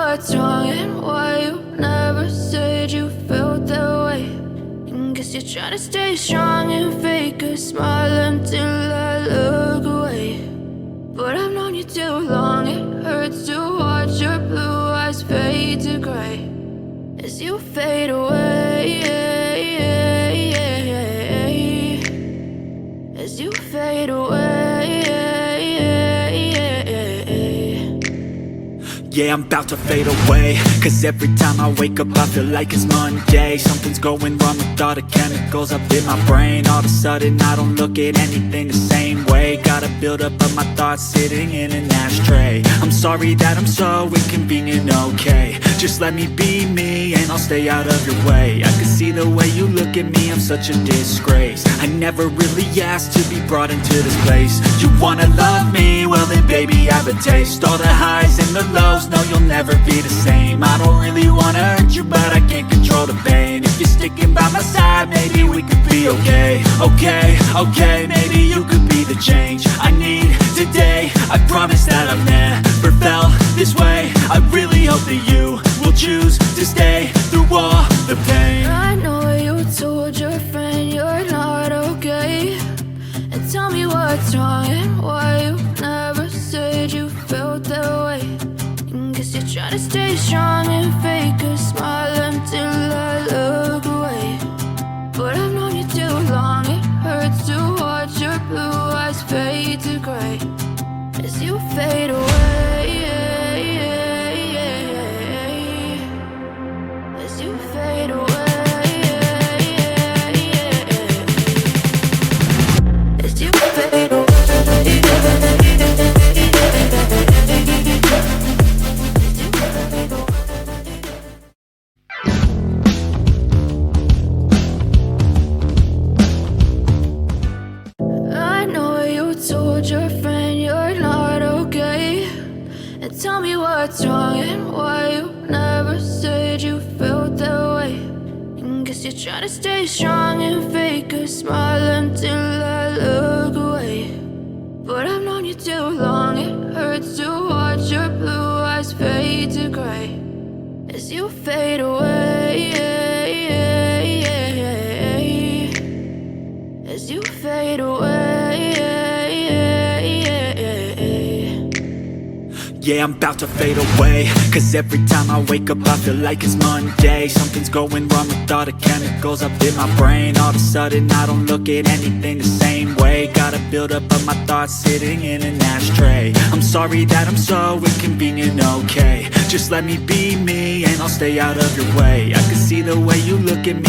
what's wrong and why you never said you felt that way. And guess you're trying to stay strong and fake a smile until I look away. But I've known you too long, it hurts to watch your blue eyes fade to gray as you fade away, as you fade away. Yeah, I'm about to fade away, cause every time I wake up I feel like it's Monday. Something's going wrong with all the chemicals up in my brain. All of a sudden I don't look at anything the same way. Gotta build up of my thoughts sitting in an ashtray. I'm sorry that I'm so inconvenient, okay. Just let me be me and I'll stay out of your way. I can see the way you look at me, I'm such a disgrace. I never really asked to be brought into this place. You wanna love me? Well then baby I have a taste. All the highs and the lows, no you'll never be the same. I don't really wanna hurt you but I can't control the pain. If you're sticking by my side maybe we could be okay. Okay, maybe you could be the change I need today. I promise that I've never felt this way. I really hope that you will choose to stay through all the pain. I know you told your friend you're not okay, and tell me what's wrong and why you never said you felt that way. And guess you're trying to stay strong and fake a smile until I look away. But I've known you too long, it hurts to watch your blue eyes fade to gray as you fade away, as you fade away, as you fade away. I know you told your friend you're not okay, and tell me what's wrong and why you never said you felt that way. And guess you're trying to stay strong and fake a smile until I look away. But I've known you too long, it hurts to watch your blue eyes fade to gray as you fade away, as you fade away. Yeah, I'm about to fade away, cause every time I wake up I feel like it's Monday. Something's going wrong with all the chemicals up in my brain. All of a sudden I don't look at anything the same way. Gotta build up of my thoughts sitting in an ashtray. I'm sorry that I'm so inconvenient, okay. Just let me be me and I'll stay out of your way. I can see the way you look at me.